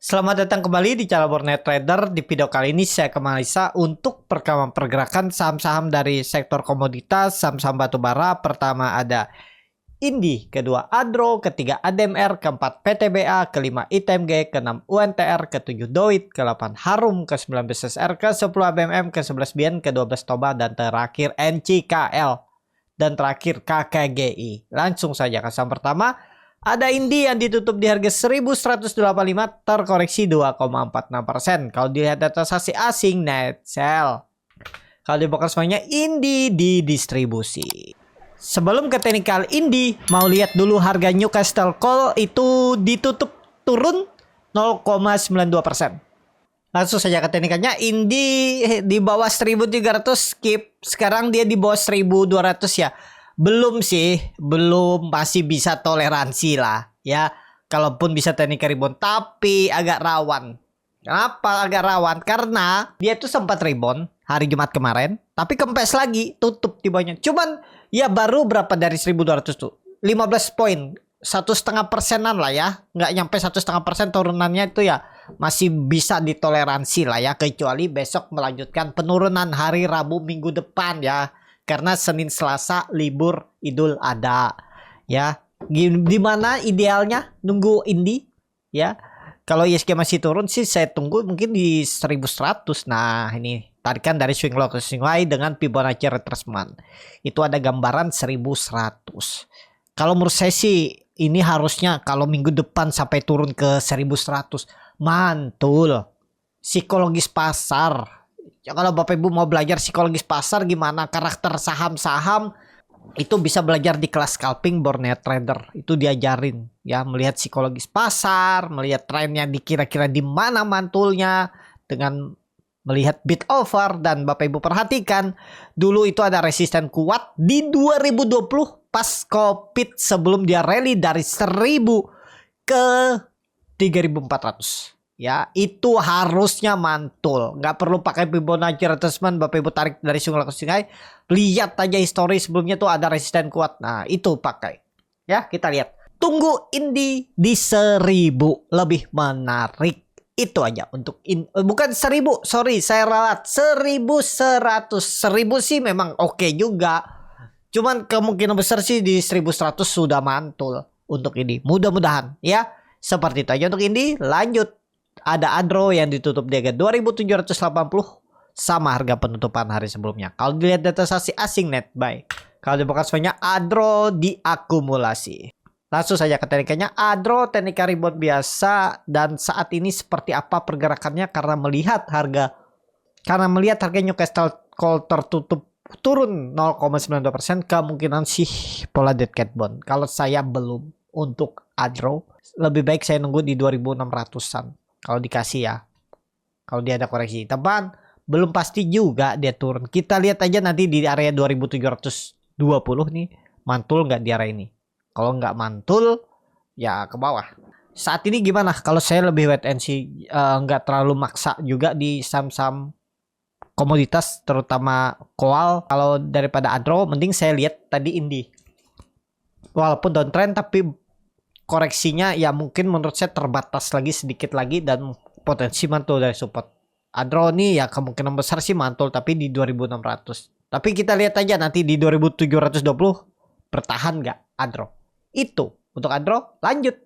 Selamat datang kembali di channel Bornet Trader. Di video kali ini saya ke Malaysia untuk perekaman pergerakan saham-saham dari sektor komoditas, saham-saham batubara. Pertama ada Indi, kedua Adro, ketiga ADMR, keempat PTBA, kelima ITMG, keenam UNTR, ketujuh Doit, ke-8 Harum, ke-9 BSSR, ke-10 ABMM, ke-11 BIN, ke-12 Toba, dan terakhir NCKL, dan terakhir KKGI. Langsung saja ke saham pertama. Ada Indi yang ditutup di harga 1185, terkoreksi 2,46%. Kalau dilihat data saksi asing, net sell. Kalau dibongkar semuanya, Indi didistribusi. Sebelum ke teknikal Indi, mau lihat dulu harga Newcastle Coal itu ditutup turun 0,92%. Langsung saja ke teknikalnya, Indi di bawah 1300 skip. Sekarang dia di bawah 1200 ya. Belum sih, belum, masih bisa toleransi lah ya. Kalaupun bisa teknik rebound, tapi agak rawan. Kenapa agak rawan? Karena dia tuh sempat rebound hari Jumat kemarin, tapi kempes lagi, tutup di bawahnya. Cuman ya baru berapa dari 1200 tuh? 15 poin, 1,5%-an lah ya. Nggak nyampe 1,5% turunannya itu ya. Masih bisa ditoleransi lah ya. Kecuali besok melanjutkan penurunan hari Rabu minggu depan ya. Karena Senin Selasa libur Idul Adha ya. Gimana idealnya nunggu Indi ya. Kalau ISG masih turun sih saya tunggu mungkin di 1100. Nah ini tarikan dari swing low ke swing high dengan Fibonacci retracement. Itu ada gambaran 1100. Kalau menurut saya sih ini harusnya kalau minggu depan sampai turun ke 1100 mantul. Psikologis pasar. Ya, kalau Bapak Ibu mau belajar psikologis pasar gimana karakter saham-saham, itu bisa belajar di kelas scalping Bornet Trader. Itu diajarin ya, melihat psikologis pasar, melihat trennya di kira-kira di mana mantulnya dengan melihat bid over. Dan Bapak Ibu perhatikan dulu itu ada resisten kuat di 2020 pas Covid sebelum dia rally dari 1000 ke 3400. Ya, itu harusnya mantul. Nggak perlu pakai Fibonacci retracement. Bapak Ibu tarik dari sungai ke sungai. Lihat aja histori sebelumnya tuh ada resisten kuat. Nah, itu pakai. Ya, kita lihat. Tunggu Indi di 1000. Lebih menarik. Itu aja untuk bukan 1000. Sorry, saya ralat. 1100. 1000 sih memang oke juga. Cuman kemungkinan besar sih di 1100 sudah mantul untuk ini. Mudah-mudahan ya. Seperti itu aja untuk Indi. Lanjut. Ada Adro yang ditutup di harga 2780 sama harga penutupan hari sebelumnya. Kalau dilihat data saksi asing net buy. Kalau dibongkar semuanya Adro diakumulasi. Langsung saja ke teknikanya. Adro teknik rebound biasa dan saat ini seperti apa pergerakannya karena melihat harga Newcastle Coal tertutup turun 0,92%, kemungkinan sih pola dead cat bond. Kalau saya belum untuk Adro, lebih baik saya nunggu di 2600-an. Kalau dikasih ya. Kalau dia ada koreksi. Teman, belum pasti juga dia turun. Kita lihat aja nanti di area 2720 nih. Mantul nggak di area ini? Kalau nggak mantul, ya ke bawah. Saat ini gimana? Kalau saya lebih wait and see. Nggak terlalu maksa juga di saham-saham komoditas. Terutama Coal. Kalau daripada Adro, mending saya lihat tadi Indi. Walaupun downtrend tapi koreksinya ya mungkin menurut saya terbatas lagi sedikit lagi dan potensi mantul dari support. Adro nih ya kemungkinan besar sih mantul tapi di 2600. Tapi kita lihat aja nanti di 2720 bertahan nggak Adro. Itu untuk Adro. Lanjut.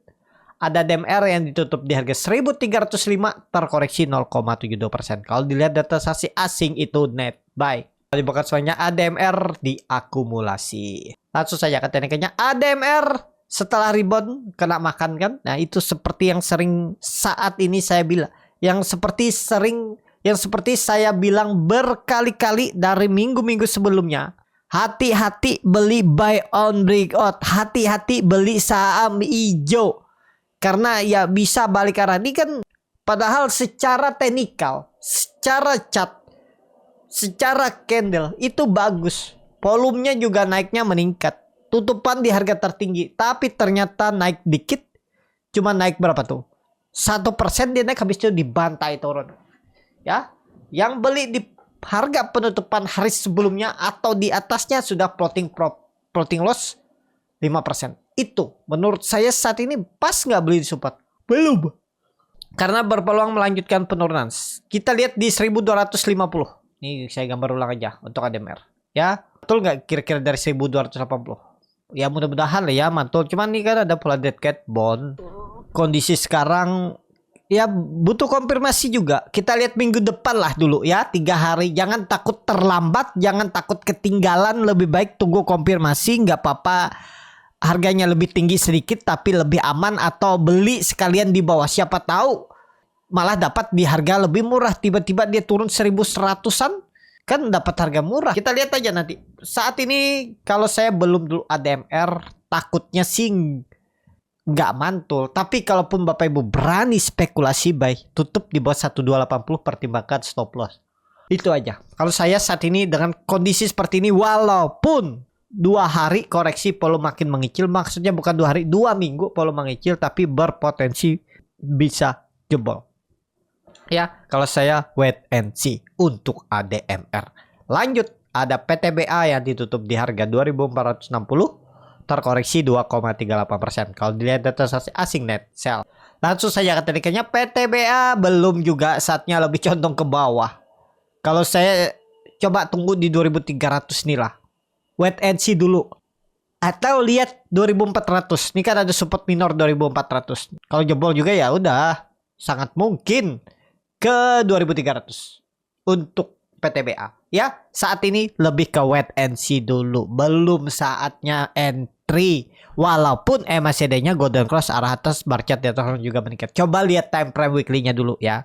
Ada DMR yang ditutup di harga 1305, terkoreksi 0,72%. Kalau dilihat data saksi asing itu net buy. Kalau dibongkar semuanya ADMR diakumulasi. Langsung saja ke tekniknya. ADMR setelah rebound kena makan kan. Nah itu seperti yang sering saat ini saya bilang. Yang seperti saya bilang berkali-kali dari minggu-minggu sebelumnya. Hati-hati beli buy on breakout. Hati-hati beli saham hijau. Karena ya bisa balik arah. Ini kan padahal secara teknikal, secara chart, secara candle itu bagus. Volumenya juga naiknya meningkat. Tutupan di harga tertinggi, tapi ternyata naik dikit. Cuma naik berapa tuh? 1% dia naik, habis itu dibantai turun. Ya, yang beli di harga penutupan hari sebelumnya atau di atasnya sudah floating loss 5%. Itu menurut saya saat ini pas nggak beli di support? Belum. karena berpeluang melanjutkan penurunan. Kita lihat di 1250. Ini saya gambar ulang aja untuk ADMR. Ya, betul nggak kira-kira dari 1280? Ya mudah-mudahan lah ya mantul. Cuman nih kan ada pola dead cat bond. Kondisi sekarang ya butuh konfirmasi juga. Kita lihat minggu depan lah dulu ya, 3 hari. Jangan takut terlambat, jangan takut ketinggalan. Lebih baik tunggu konfirmasi, nggak apa-apa. Harganya lebih tinggi sedikit tapi lebih aman, atau beli sekalian di bawah. Siapa tahu malah dapat di harga lebih murah. Tiba-tiba dia turun 1100-an. Kan dapat harga murah. Kita lihat aja nanti. Saat ini kalau saya belum dulu ADMR, takutnya sih nggak mantul. Tapi kalaupun Bapak Ibu berani spekulasi buy, tutup di bawah 1280, pertimbangkan stop loss. Itu aja. Kalau saya saat ini dengan kondisi seperti ini, walaupun 2 hari koreksi volume makin mengecil, maksudnya bukan 2 hari, 2 minggu volume mengecil, tapi berpotensi bisa jebol. Ya, kalau saya wait and see untuk ADMR. Lanjut, ada PTBA yang ditutup di harga 2460, terkoreksi 2,38%. Kalau dilihat data asing net sell. Langsung saja ketikanya PTBA belum juga, saatnya lebih condong ke bawah. Kalau saya coba tunggu di 2300 nih lah. Wait and see dulu. Atau lihat 2400. Ini kan ada support minor 2400. Kalau jebol juga ya udah, sangat mungkin ke 2300 untuk PTBA. Ya, saat ini lebih ke wait and see dulu. Belum saatnya entry. Walaupun MACD-nya golden cross arah atas, bar chart di atas juga meningkat. Coba lihat time frame weekly-nya dulu ya.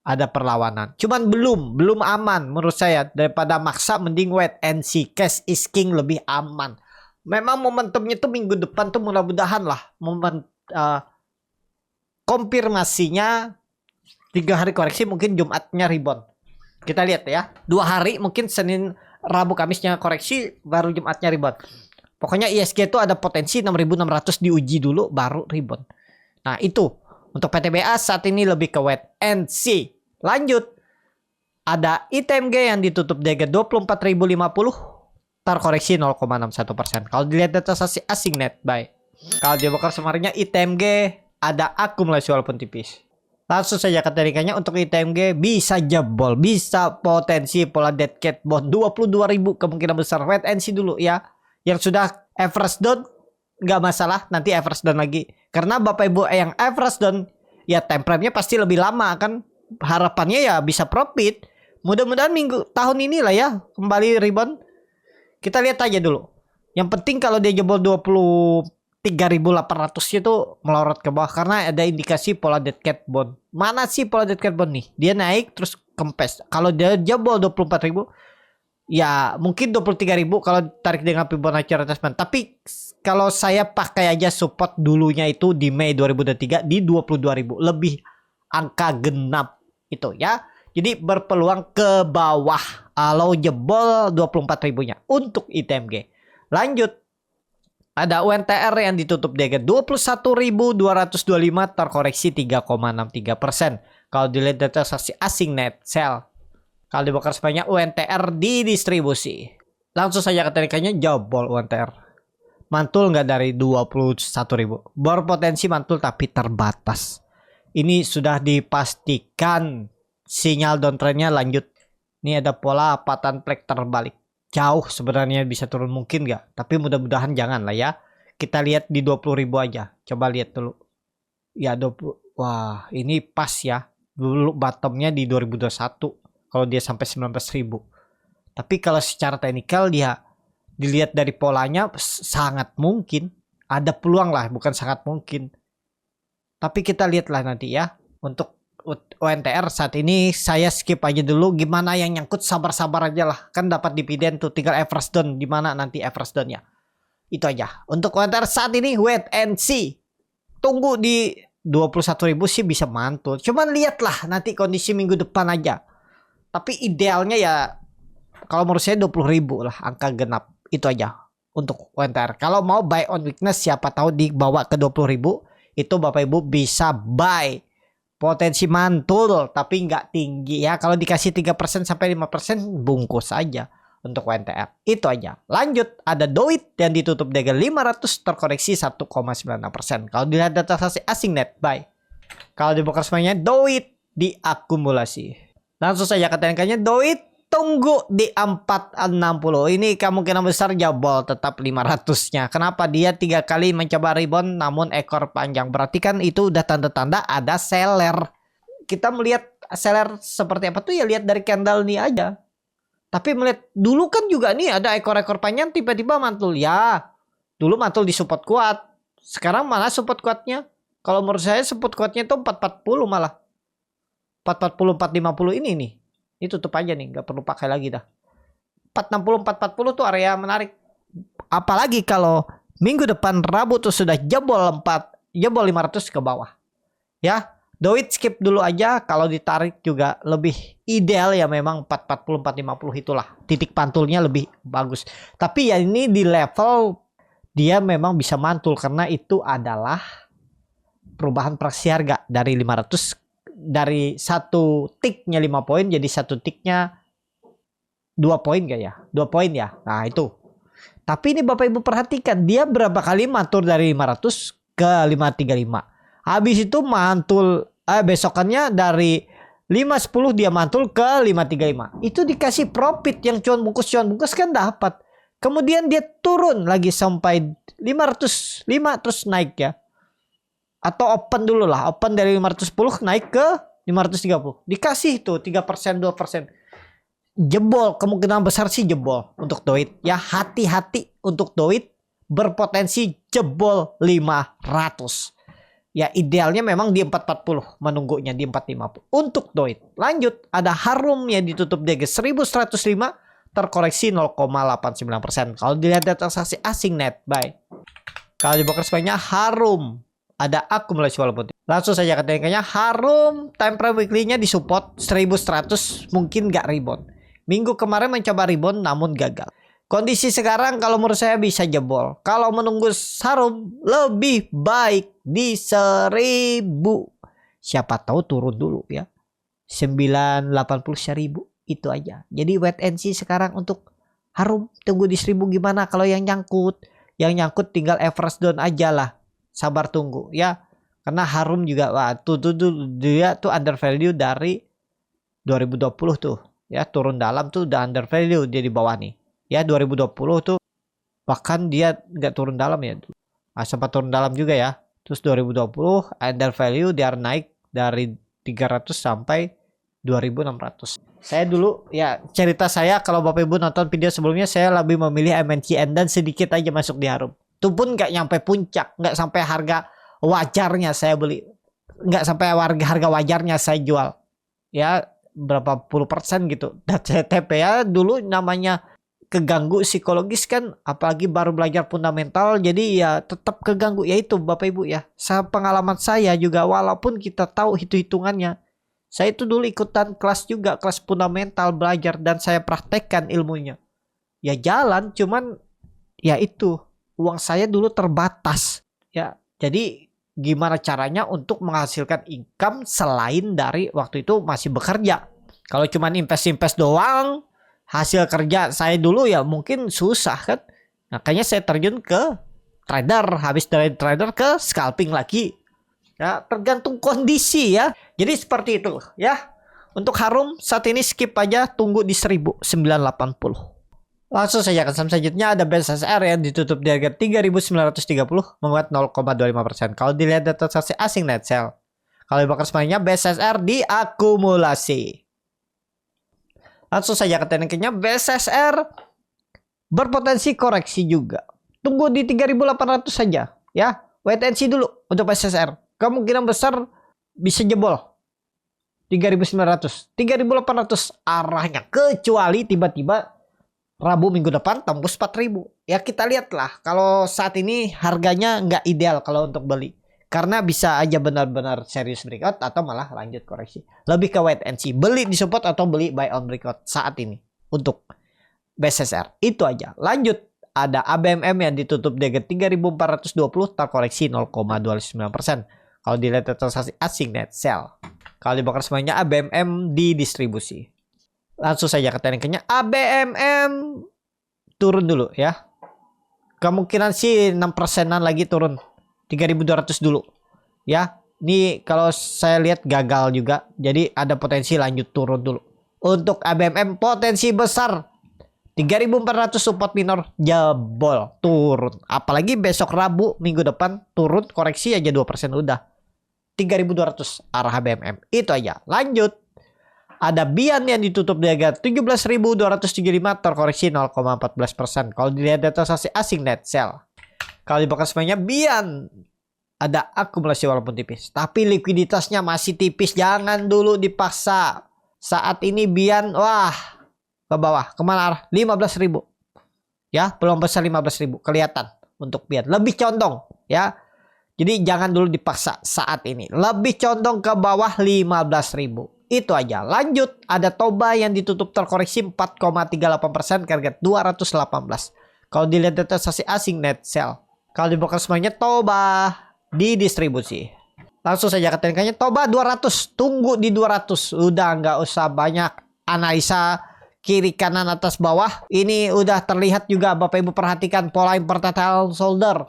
Ada perlawanan. Cuman belum aman menurut saya. Daripada maksa, mending wait and see. Cash is king, lebih aman. Memang momentumnya tuh minggu depan tuh mudah-mudahan lah. Konfirmasinya 3 hari koreksi, mungkin Jumatnya rebound. Kita lihat ya. 2 hari mungkin Senin, Rabu, Kamisnya koreksi, baru Jumatnya rebound. Pokoknya ISG itu ada potensi 6.600 diuji dulu baru rebound. Nah itu untuk PTBA saat ini lebih ke wait and see. Lanjut, ada ITMG yang ditutup di harga 24.050, terkoreksi 0,61%. Kalau dilihat data asing net buy. Kalau di broker semarinnya ITMG ada akumulasi walaupun tipis. Langsung saja keterikannya untuk ITMG bisa jebol, bisa potensi pola dead cat bond 22.000 kemungkinan besar. Wait and see dulu ya. Yang sudah average down nggak masalah, nanti average down lagi. Karena Bapak Ibu yang average down ya time frame-nya pasti lebih lama kan. Harapannya ya bisa profit. Mudah-mudahan tahun inilah ya kembali rebound. Kita lihat aja dulu. Yang penting kalau dia jebol 23.800 itu melorot ke bawah karena ada indikasi pola dead cat bond. Mana sih pola dead cat bond nih? Dia naik terus kempes. Kalau dia jebol 24.000 ya mungkin 23.000 kalau tarik dengan Fibonacci retracement. Tapi kalau saya pakai aja support dulunya itu di Mei 2023 di 22.000, lebih angka genap itu ya. Jadi berpeluang ke bawah kalau jebol 24.000-nya untuk ITMG. Lanjut, ada UNTR yang ditutup di harga 21.225, terkoreksi 3,63%. Kalau dilihat data asing net sell. Kalau dibakar sebanyak UNTR di distribusi. Langsung saja ketarikannya jebol UNTR. Mantul nggak dari 21.000? Berpotensi mantul tapi terbatas. Ini sudah dipastikan sinyal downtrendnya lanjut. Ini ada pola patahan plek terbalik. Jauh sebenarnya bisa turun mungkin nggak? Tapi mudah-mudahan jangan lah ya. Kita lihat di 20.000 aja. Coba lihat dulu. Ya 20. Wah ini pas ya. Dulu bottomnya di 2021. Kalau dia sampai 19.000. Tapi kalau secara teknikal dia dilihat dari polanya sangat mungkin. Ada peluang lah, bukan sangat mungkin. Tapi kita lihatlah nanti ya. Untuk UNTR saat ini saya skip aja dulu. Gimana yang nyangkut sabar-sabar aja lah. Kan dapat dividen tuh, tinggal average down. Dimana nanti average downnya. Itu aja. Untuk UNTR saat ini wait and see. Tunggu di 21.000 sih bisa mantul. Cuman lihatlah nanti kondisi minggu depan aja. Tapi idealnya ya kalau menurut saya 20.000 lah angka genap. Itu aja untuk UNTR. Kalau mau buy on weakness siapa tahu dibawa ke 20.000. Itu Bapak Ibu bisa buy. Potensi mantul tapi nggak tinggi ya. Kalau dikasih 3% sampai 5% bungkus aja untuk UNTR. Itu aja. Lanjut ada Doit yang ditutup dengan 500 terkoreksi 1,96%. Kalau dilihat data asing net buy. Kalau di broker semuanya Doit diakumulasi. Langsung saja ke TNK-nya Doit tunggu di 460. Ini kemungkinan besar jebol tetap 500-nya. Kenapa? Dia 3 kali mencoba rebound namun ekor panjang. Berarti kan itu udah tanda-tanda ada seller. Kita melihat seller seperti apa tuh ya lihat dari candle nih aja. Tapi melihat dulu kan juga nih ada ekor-ekor panjang tiba-tiba mantul. Ya, dulu mantul di support kuat. Sekarang mana support kuatnya? Kalau menurut saya support kuatnya itu 440 malah. 440, 450 ini nih. Ini tutup aja nih, nggak perlu pakai lagi dah. 460, 440 tuh area menarik. Apalagi kalau minggu depan Rabu tuh sudah jebol 500 ke bawah. Ya, Doit skip dulu aja. Kalau ditarik juga lebih ideal ya memang 440, 450 itulah. Titik pantulnya lebih bagus. Tapi ya ini di level dia memang bisa mantul karena itu adalah perubahan praksi harga dari 500 dari satu tiknya 5 poin jadi satu tiknya 2 poin gak ya? 2 poin ya. Nah, itu. Tapi ini Bapak Ibu perhatikan dia berapa kali mantul dari 500 ke 535. Habis itu mantul besokannya dari 510 dia mantul ke 535. Itu dikasih profit yang cuan bungkus kan dapat. Kemudian dia turun lagi sampai 505 terus naik ya. Atau open dulu lah. Open dari 510 naik ke 530. Dikasih tuh 3%, 2%. Jebol. Kemungkinan besar sih jebol untuk Doit. Ya hati-hati untuk Doit. Berpotensi jebol 500. Ya idealnya memang di 440. Menunggunya di 450. Untuk Doit. Lanjut. Ada Harum yang ditutup DG 1105. Terkoreksi 0,89%. Kalau dilihat data transaksi asing net buy. Kalau di broker sebanyak Harum. Ada akumulasi walaupun langsung saja ke TNK-nya Harum time frame weekly-nya disupport 1100 mungkin gak rebound. Minggu kemarin mencoba rebound namun gagal. Kondisi sekarang kalau menurut saya bisa jebol. Kalau menunggu Harum lebih baik di 1000. Siapa tahu turun dulu ya. 980 1000 itu aja. Jadi wait and see sekarang untuk Harum. Tunggu di 1000 gimana kalau yang nyangkut. Yang nyangkut tinggal average down aja lah. Sabar tunggu ya. Karena Harum juga dia tuh under value dari 2020 tuh. Ya turun dalam tuh udah under value dia di bawah nih. Ya 2020 tuh bahkan dia nggak turun dalam ya. Sempat turun dalam juga ya. Terus 2020 under value dia naik dari 300 sampai 2600. Saya dulu ya cerita saya kalau Bapak Ibu nonton video sebelumnya saya lebih memilih MNCN dan sedikit aja masuk di Harum. Itu pun nggak nyampe puncak, nggak sampai harga wajarnya saya beli, nggak sampai harga wajarnya saya jual, ya berapa puluh persen gitu. Dan CTP ya dulu namanya keganggu psikologis kan, apalagi baru belajar fundamental, jadi ya tetap keganggu ya itu Bapak Ibu ya. Pengalaman saya juga walaupun kita tahu hitung-hitungannya, saya itu dulu ikutan kelas juga, kelas fundamental belajar dan saya praktekkan ilmunya. Ya jalan, cuman ya itu. Uang saya dulu terbatas ya. Jadi gimana caranya untuk menghasilkan income selain dari waktu itu masih bekerja. Kalau cuma invest doang, hasil kerja saya dulu ya mungkin susah kan. Makanya saya terjun ke trader, habis dari trader ke scalping lagi. Ya, tergantung kondisi ya. Jadi seperti itu ya. Untuk Harum saat ini skip aja, tunggu di 1980. Langsung saja ke saham selanjutnya ada BSSR yang ditutup di harga 3.930 menguat 0,25%. Kalau dilihat data transaksi asing net sell. Kalau dibakar semuanya BSSR diakumulasi. Langsung saja ke tekniknya BSSR berpotensi koreksi juga. Tunggu di 3.800 saja ya. Wait and see dulu untuk BSSR. Kemungkinan besar bisa jebol 3.900, 3.800 arahnya kecuali tiba-tiba Rabu minggu depan tembus 4.000. Ya kita lihatlah. Kalau saat ini harganya nggak ideal kalau untuk beli. Karena bisa aja benar-benar serius breakout atau malah lanjut koreksi. Lebih ke wait and see. Beli di support atau beli buy on breakout saat ini. Untuk BSSR. Itu aja. Lanjut. Ada ABMM yang ditutup di 3.420 terkoreksi 0,29%. Kalau dilihat transaksi asing net sell. Kalau dibakar semuanya ABMM didistribusi. Langsung saja ke tekniknya ABMM turun dulu ya. Kemungkinan sih 6%-an lagi turun. 3.200 dulu. Ya, Ini kalau saya lihat gagal juga. Jadi ada potensi lanjut turun dulu. Untuk ABMM potensi besar 3.400 support minor jebol turun. Apalagi besok Rabu minggu depan turun koreksi aja 2% udah. 3.200 arah ABMM. Itu aja. Lanjut. Ada Bian yang ditutup di harga 17.275 terkoreksi 0,14%. Kalau dilihat data asing net sell. Kalau dibuka semuanya Bian ada akumulasi walaupun tipis. Tapi likuiditasnya masih tipis. Jangan dulu dipaksa. Saat ini Bian wah ke bawah. Kemana arah? 15.000. Ya belum besar 15.000. Kelihatan untuk Bian. Lebih condong ya. Jadi jangan dulu dipaksa saat ini. Lebih condong ke bawah 15.000. Itu aja. Lanjut. Ada Toba yang ditutup terkoreksi 4,38% ke harga 218. Kalau dilihat data asing net sell. Kalau dibuka semuanya Toba didistribusi. Langsung saja ketinggiannya Toba 200. Tunggu di 200. Udah nggak usah banyak analisa kiri kanan atas bawah. Ini udah terlihat juga Bapak Ibu perhatikan pola vertical shoulder.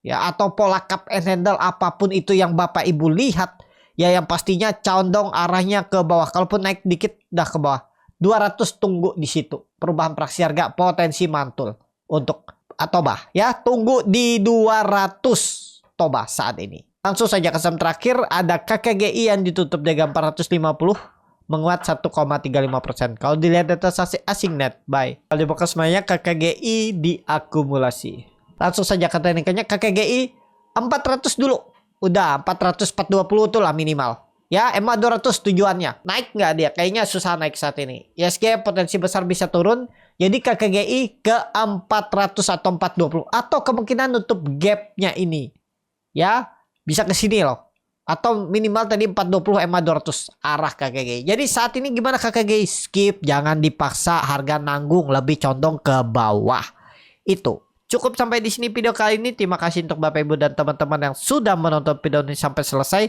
Ya atau pola cup and handle apapun itu yang Bapak Ibu lihat. Ya yang pastinya condong arahnya ke bawah. Kalaupun naik dikit udah ke bawah. 200 tunggu di situ. Perubahan praksi harga potensi mantul untuk Toba ya. Tunggu di 200 Toba saat ini. Langsung saja ke saham terakhir ada KKGI yang ditutup di harga 450 menguat 1,35%. Kalau dilihat data asing net buy. Kalau dibuka semuanya KKGI diakumulasi. Langsung saja ke teknikannya KKGI 400 dulu. Udah 420 tuh lah minimal. Ya EMA 200 tujuannya. Naik nggak dia? Kayaknya susah naik saat ini. ISG potensi besar bisa turun. Jadi KKGI ke 400 atau 420. Atau kemungkinan nutup gapnya ini. Ya bisa ke sini loh. Atau minimal tadi 420 EMA 200 arah KKGI. Jadi saat ini gimana KKGI? Skip. Jangan dipaksa harga nanggung. Lebih condong ke bawah. Itu. Cukup sampai di sini video kali ini. Terima kasih untuk Bapak Ibu dan teman-teman yang sudah menonton video ini sampai selesai.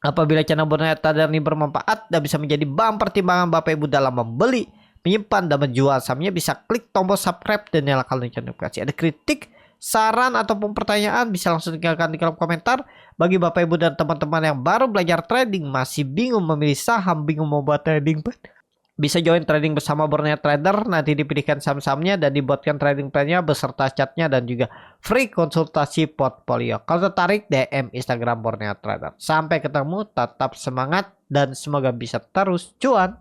Apabila channel Borneo Trader ini bermanfaat dan bisa menjadi bahan pertimbangan Bapak Ibu dalam membeli, menyimpan dan menjual sahamnya, bisa klik tombol subscribe dan nyalakan lonceng notifikasi. Ada kritik, saran ataupun pertanyaan bisa langsung tinggalkan di kolom komentar. Bagi Bapak Ibu dan teman-teman yang baru belajar trading, masih bingung memilih saham, bingung membuat trading plan, bisa join trading bersama Borneo Trader. Nanti dipilihkan saham-sahamnya dan dibuatkan trading plan-nya beserta chatnya dan juga free konsultasi portfolio. Kalau tertarik DM Instagram Borneo Trader. Sampai ketemu, tetap semangat dan semoga bisa terus cuan.